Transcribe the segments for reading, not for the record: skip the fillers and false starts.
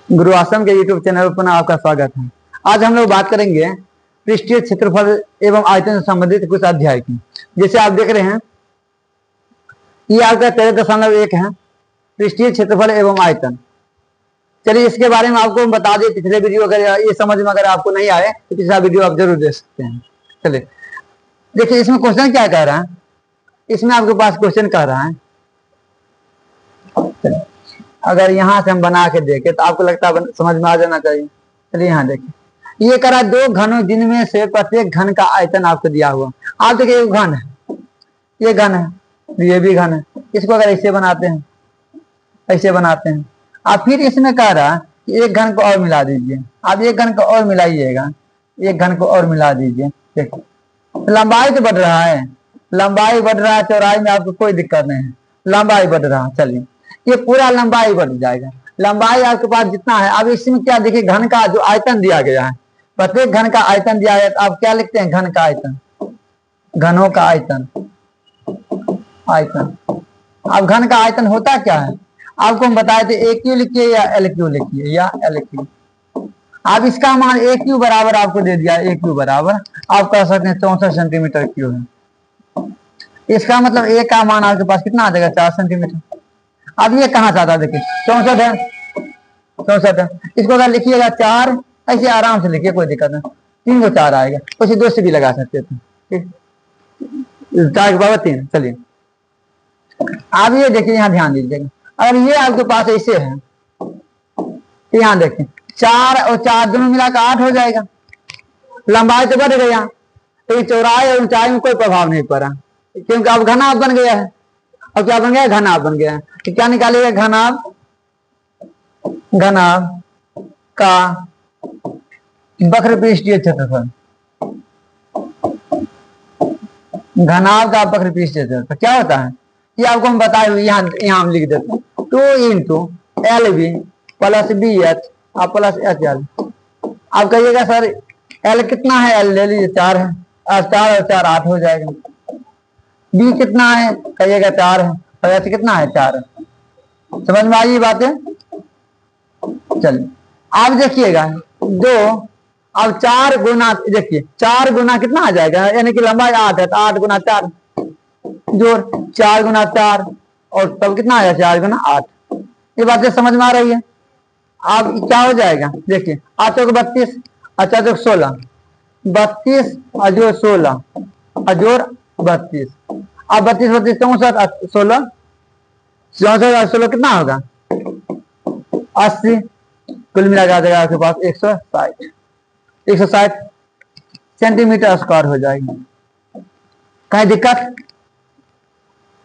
गुरु आश्रम के YouTube channel पर पुनः आपका स्वागत है। आज हम लोग बात करेंगे पृष्ठीय क्षेत्रफल एवं आयतन से संबंधित कुछ अध्याय की। जैसे आप देख रहे हैं ये आपका 13.1 है, पृष्ठीय क्षेत्रफल एवं आयतन। चलिए इसके बारे में आपको बता दें, पिछले वीडियो अगर ये समझ में अगर आपको नहीं आए तो पिछला वीडियो आप जरूर देख सकते हैं। चलिए देखिए इसमें क्वेश्चन क्या कह रहा है। इसमें आपके पास क्वेश्चन कह रहा है, अगर यहां से हम बना के देखें तो आपको लगता है समझ में आ जाना चाहिए। चलिए यहाँ देखिए ये करा दो घनों जिनमें से प्रत्येक घन का आयतन आपको दिया हुआ। आप देखिए घन है, ये घन है, ये भी घन है। इसको अगर ऐसे बनाते हैं, ऐसे बनाते हैं, आप फिर इसमें कह रहा कि एक घन को और मिला दीजिए। आप एक घन को और मिलाइएगा, एक घन को और मिला दीजिए। देखिए लंबाई तो बढ़ रहा है, लंबाई बढ़ रहा है, चौड़ाई में आपको कोई दिक्कत नहीं है, लंबाई बढ़ रहा है। चलिए ये पूरा लंबाई बढ़ जाएगा। लंबाई आपके पास जितना है, अब इसमें क्या देखिए घन का जो आयतन दिया गया है, प्रत्येक घन का आयतन दिया है। तो आप क्या लिखते हैं, घन का आयतन, घनों का आयतन, आयतन। अब घन का आयतन होता क्या है आपको हम बताए थे, ए क्यू लिखिए या एल क्यू लिखिए, या एल क्यू। आप इसका मान ए क्यू बराबर आपको दे दिया, ए क्यू बराबर आप कह सकते हैं 64 सेंटीमीटर क्यू है। इसका मतलब ए का मान आपके पास कितना आ जाएगा, 4 सेंटीमीटर। अब ये कहाँ चाहता है, देखिए 64 है, 64 है। इसको अगर लिखिएगा 4, ऐसे आराम से लिखिए, कोई दिक्कत नहीं, 3 को 4 आएगा, उसी 2 से भी लगा सकते थे। ठीक, 4 के बराबर 3। चलिए अब ये देखिए यहाँ ध्यान दीजिएगा, अगर ये आपके पास ऐसे है तो यहाँ देखिए 4 और 4 दोनों मिलाकर 8 हो जाएगा। लंबाई तो बढ़ गया, तो चौड़ाई और ऊंचाई में कोई प्रभाव नहीं पड़ा, क्योंकि अब घनाभ बन गया है। और क्या बन गया, घनाभ बन गया है। तो क्या निकालेगा, घनाभ, घनाभ का वक्र पृष्ठीय क्षेत्रफल, घनाभ का वक्र पृष्ठीय क्षेत्रफल क्या होता है ये आपको हम बताए हुए, यहाँ हम लिख देते हैं 2 into L B plus B H plus H L. आप कहिएगा सर एल कितना है, एल ले लीजिए 4 है, 4 और 4 8 हो जाएगा। बी कितना है, कहिएगा 4 है, और एच कितना है, 4 है। समझ में आई बातें। चलिए आप देखिएगा 2, अब 4 गुना, देखिए 4 गुना कितना आ जाएगा, यानी कि लंबाई 8 है, तो 8 गुना 4 जोड़ 4 गुना 4 और तब कितना आया, 4 गुना 8। ये बातें समझ में आ रही है। अब क्या हो जाएगा, देखिए 8 चौक 32, 8 चौक 16, 32 अजोड़ 16 अजोड़ 32। अब 32 32 64, 16 64 और 16 कितना होगा, 80। कुल मिला के आ जाएगा आपके पास 160, 160 सेंटीमीटर स्क्वायर हो जाएगी। कहीं दिक्कत,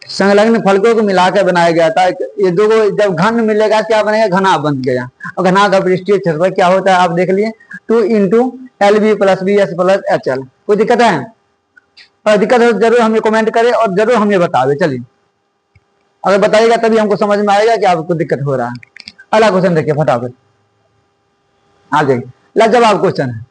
संलग्न फलकों को मिलाकर बनाया गया था। ये दो जब घन मिलेगा क्या बनेगा, घनाभ बन गया। और घनाभ का पृष्ठीय क्षेत्रफल क्या होता है आप देख लिए, 2 into L B plus B S plus H L. कोई दिक्कत है, और दिक्कत है तो जरूर हमें कमेंट करें और जरूर हमें बतावे। चलिए अगर बताइएगा तभी हमको समझ में आएगा कि आपको दिक्कत हो रहा है। अगला क्वेश्चन देखिए फटाफट, हाँ देखिए लाजवाब क्वेश्चन है।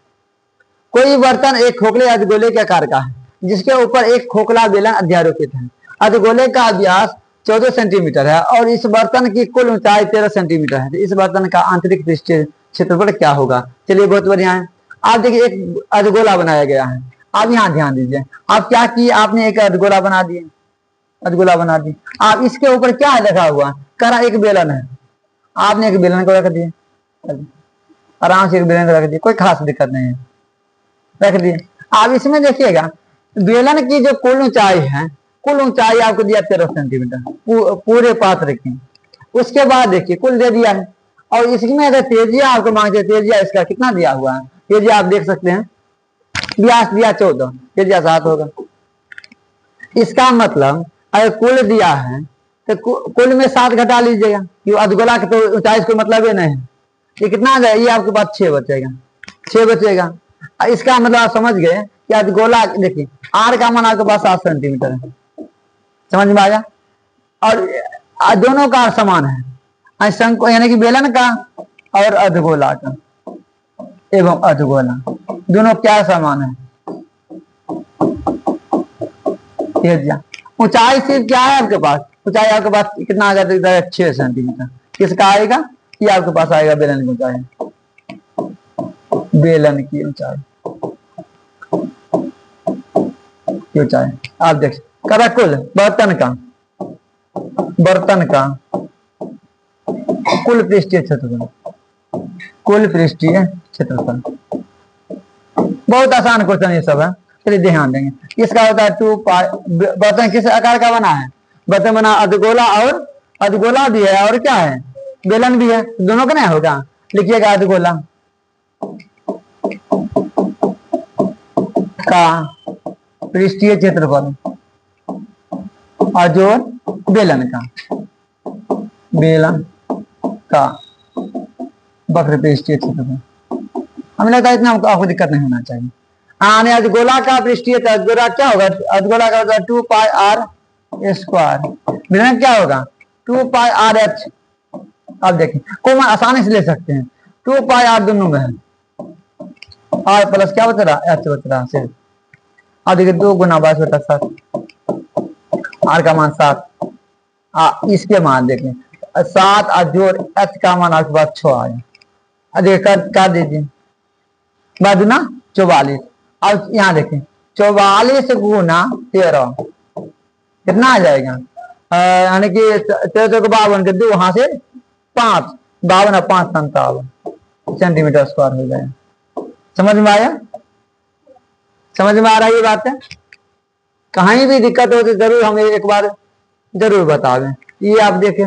कोई बर्तन एक खोखले अर्धगोले के आकार का है, जिसके ऊपर एक खोखला बेलन अध्यारोपित है। अर्धगोले का व्यास 14 सेंटीमीटर है और इस बर्तन की कुल ऊंचाई 13 सेंटीमीटर है। तो इस बर्तन का आंतरिक पृष्ठीय क्षेत्रफल क्या होगा। चलिए बहुत बढ़िया है। आप देखिए एक अर्धगोला बनाया गया है। आप यहाँ ध्यान दीजिए, आप क्या किए, आपने एक अर्धगोला बना दिए, अर्धगोला बना दिए। आप इसके ऊपर क्या है लगा हुआ, करा एक बेलन है, आपने एक बेलन को रख दिए, आराम से एक बेलन को रख दिए, कोई खास दिक्कत नहीं है, रख दिए। आप इसमें देखिएगा बेलन की जो कुल ऊंचाई है, कुल ऊंचाई आपको दिया 13 सेंटीमीटर पूरे पात्र की। उसके बाद देखिए कुल दे दिया है, और इसमें अगर तेजिया आपको मांगते, तेजिया इसका कितना दिया हुआ है, तेजिया आप देख सकते हैं, व्यास दिया 14, तेजिया 7 होगा। इसका मतलब अगर कुल दिया है तो कुल में 7 घटा लीजिएगा, क्यों अर्धगोला की तो ऊंचाई को मतलब नहीं है। ये कितना आ जाएगा, ये आपके पास 6 बचेगा, 6 बचेगा। इसका मतलब आप समझ गए कि अर्धगोला, देखिए आर का मान आपके पास 7 सेंटीमीटर है, समझ में आया। और दोनों का समान है, शंकु यानी कि बेलन का और अर्धगोला का एवं अर्धगोला दोनों क्या समान है, ऊंचाई सिर्फ क्या है आपके पास, ऊंचाई आपके पास कितना आ जाता है, 6 सेंटीमीटर। किसका आएगा, ये आपके पास आएगा बेलन की ऊंचाई, बेलन की ऊंचाई आप देखिए। करा कुल बर्तन का कुल पृष्ठीय क्षेत्रफल, कुल पृष्ठीय क्षेत्रफल। बहुत आसान क्वेश्चन ये सब है, चलिए ध्यान देंगे। इसका होता है 2 पाई। बर्तन किस आकार का बना है? बर्तन बना अर्धगोला, और अर्धगोला भी है और क्या है, बेलन भी है, दोनों का नहीं होगा। लिखिएगा अर्धगोला का पृष्ठीय क्षेत्रफल और जो बेलन का वक्र पृष्ठीय क्षेत्रफल। हमें लगता है इतना आपको दिक्कत नहीं होना चाहिए। आने अर्धगोला का पृष्ठीय, अर्धगोला क्या होगा? अर्धगोला का होगा 2 पाई आर स्क्वायर, बेलन क्या होगा 2 पाई आर एच। आप देखें को आसानी से ले सकते हैं, 2 पाई आर दोनों में है, आर प्लस क्या बच रहा, एच बच रहा सिर्फ। अब देखिए 2 गुना 22/7, आर का मान 7, इसके मान देखें 7 और जोड़ एच का मान आपके पास 6 आया। देखिए कर दीजिए बादुना 44। अब यहाँ देखें 44 गुना 13 कितना आ जाएगा, यानी कि 13 को 52 के 2 वहां से 5, 52 और 5 57 सेंटीमीटर स्क्वायर हो जाएगा। समझ में आया? समझ में आ रहा है ये बात है? कहीं भी दिक्कत हो तो जरूर हमें एक बार जरूर बता दें। ये आप देखें,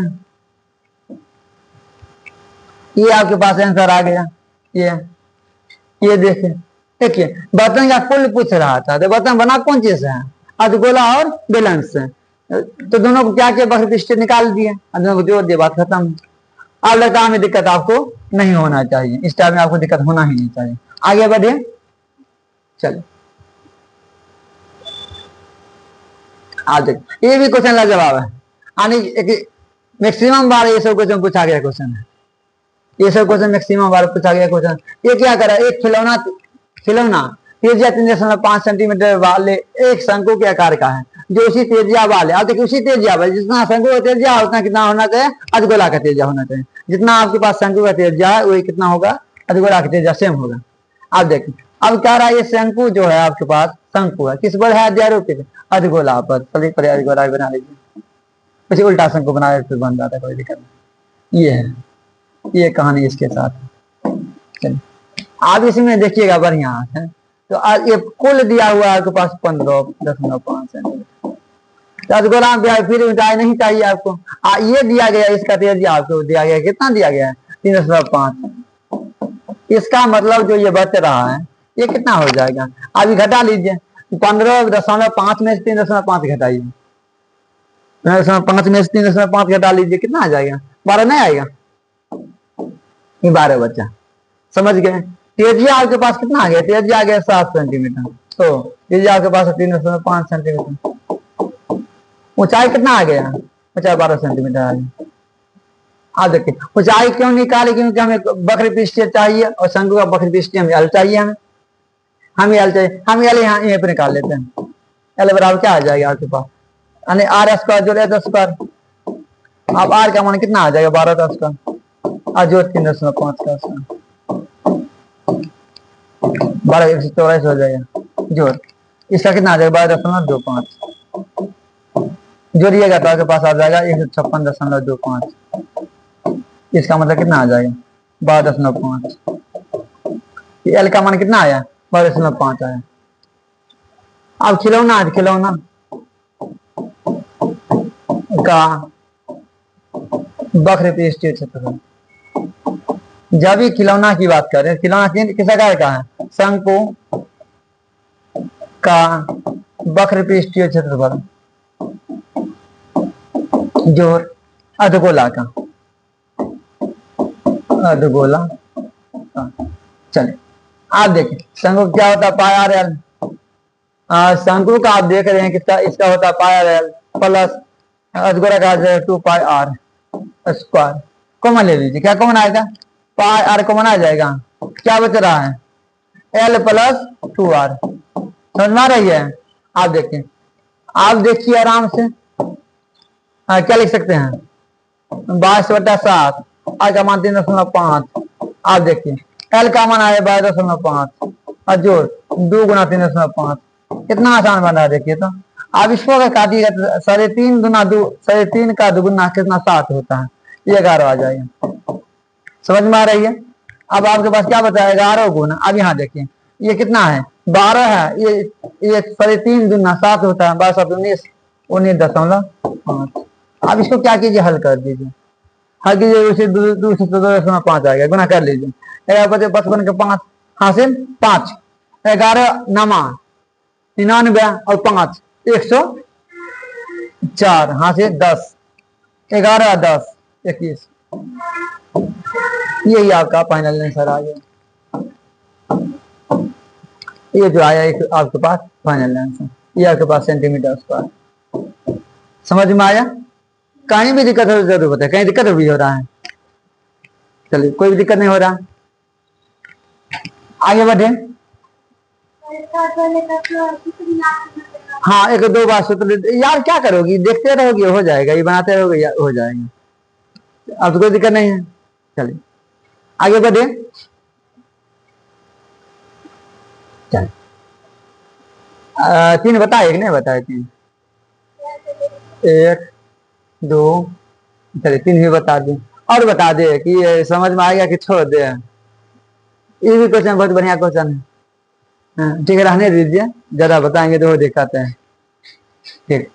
ये आपके पास आंसर आ गया। ये देखें, देखिए बर्तन का कुल पूछ रहा था, तो बर्तन बना कौन चीज से है? अर्धगोला और बेलन से। तो दोनों को क्या किया, वक्र पृष्ठ निकाल दिए, दोनों को जोड़ दिया, बात खत्म। अब लगता है दिक्कत आपको नहीं होना चाहिए, इस टाइम में आपको दिक्कत होना ही नहीं चाहिए। आगे बढ़े, चलो आज ये भी क्वेश्चन का जवाब है। यानी मैक्सिमम बार ये सब क्वेश्चन पूछा गया क्वेश्चन है, ये सब क्वेश्चन मैक्सिमम बार पूछा गया क्वेश्चन। ये क्या करा, एक खिलौना त्रिज्या 3.5 सेंटीमीटर वाले एक शंकु के आकार का है, जो उसी त्रिज्या वाले, अब देखिए उसी त्रिज्या वाले, जितना शंकु का त्रिज्या है उतना कितना होना चाहिए, अर्धगोला का त्रिज्या होना चाहिए। जितना आपके पास शंकु का त्रिज्या है वही कितना होगा, अर्धगोला का त्रिज्या सेम होगा। आप देखिए अब कह रहा है ये शंकु जो है आपके पास, शंकु है किस पर है, अध्यारोपित अर्धगोला पर, अर्धगोला बना लीजिए, પછી उल्टा शंकु बनाए फिर बन जाता है, कोई दिक्कत नहीं। ये है, ये कहानी इसके साथ है। चलिए आप इसमें देखिएगा बढ़िया है। तो ये कुल दिया हुआ है आपके पास 15.5 सेंटीमीटर। अर्धगोला में फिर ऊंचाई नहीं चाहिए आपको। ये दिया गया, इसका त्रिज्या आपको दिया गया, कितना दिया गया है 3.5। इसका मतलब जो ये बच रहा है ये कितना हो जाएगा, अभी घटा लीजिए, 15.5 में से 3.5 घटाइए, 5 में से 3.5 घटा लीजिए, कितना आ जाएगा, 12 नहीं आएगा, ये 12 बचा। समझ गए? त्रिज्या आपके पास कितना आ गया, त्रिज्या आ गया 7 सेंटीमीटर, तो त्रिज्या आपके पास 3.5 सेंटीमीटर। ऊंचाई कितना आ गया, ऊंचाई 12 सेंटीमीटर आ गया। आप देखिए ऊंचाई क्यों निकाले, क्योंकि हमें वक्र पृष्ठ चाहिए और शंकु का वक्र पृष्ठ हमें एल चाहिए, हमें एल चाहिए, हम एल यहाँ पे निकाल लेते हैं। एल बराबर क्या आ जाएगा आपके पास, यानी आर स्क्वायर जोड़ 10 स्क्वायर। अब आर का मान कितना आ जाएगा 12 का, और जोड़ 3.5 का, 12 184 हो जाएगा, जोड़ इसका कितना आ जाएगा 12.25, जोड़िएगा तो आपके पास आ जाएगा 156.25। इसका मतलब कितना आ जाएगा 12.5। एल का मान कितना आया 12.5 आया। अब खिलौना का वक्र पृष्ठीय क्षेत्रफल, जब भी खिलौना की बात करें, खिलौना किस आकार का है, शंकु का वक्र पृष्ठीय क्षेत्रफल जोड़ अर्धगोला का, अर्धगोला। चलिए आप देखिए शंकु क्या होता है, पाई आर एल। शंकु का आप देख रहे हैं किसका, इसका होता है पाई आर एल प्लस अर्धगोला का 2 पाई आर स्क्वायर। कॉमन ले लीजिए, क्या कॉमन आएगा, पाई आर कॉमन आ जाएगा, क्या बच रहा है एल प्लस 2r। समझ में आ रही है? आप देखिए, आप देखिए आराम से, क्या लिख सकते हैं 22/7 आई का मान 3.5। आप देखिए एल का मान आया 12.5 और जोड़ 2 गुना 3.5। कितना आसान बना है देखिए। तो आप इसको अगर काटिएगा तो 3.5 गुना 2, 3.5 का दुगुना कितना 7 होता है, ये 11 आ जाएगा। समझ में आ रही है। अब आपके पास क्या बचा है 11 गुना। अब यहाँ देखिए ये कितना है 12 है, ये 3.5 गुना 7 होता है 12 19.5। अब इसको क्या कीजिए हल कर दीजिए, हल कीजिए उसे 2.5 आएगा, गुना कर लीजिए 55 के 5 हासिल 5 11 नमा 99 और 5 104 हासिल 10 11 10 21। यही आपका फाइनल आंसर आ गया। ये जो आया एक आपके पास फाइनल आंसर, ये आपके पास सेंटीमीटर स्क्वायर। समझ में आया। कहीं भी दिक्कत हो जरूर बताए, कहीं दिक्कत भी हो रहा है। चलिए कोई भी दिक्कत नहीं हो रहा, आगे बढ़े। हाँ 1-2 बार सूत्र यार क्या करोगी, देखते रहोगी हो जाएगा, ये बनाते रहोगे हो जाएगा। अब तो कोई दिक्कत नहीं है। चलिए आगे बढ़े। चलिए 3 बताए, 1 नहीं बताए 3, 1 2 चलिए 3 भी बता दें और बता दे कि समझ में आएगा कि छोड़ दे। ये भी क्वेश्चन बहुत बढ़िया क्वेश्चन है। ठीक है रहने दीजिए, जरा बताएंगे तो वो दिखाते हैं। ठीक।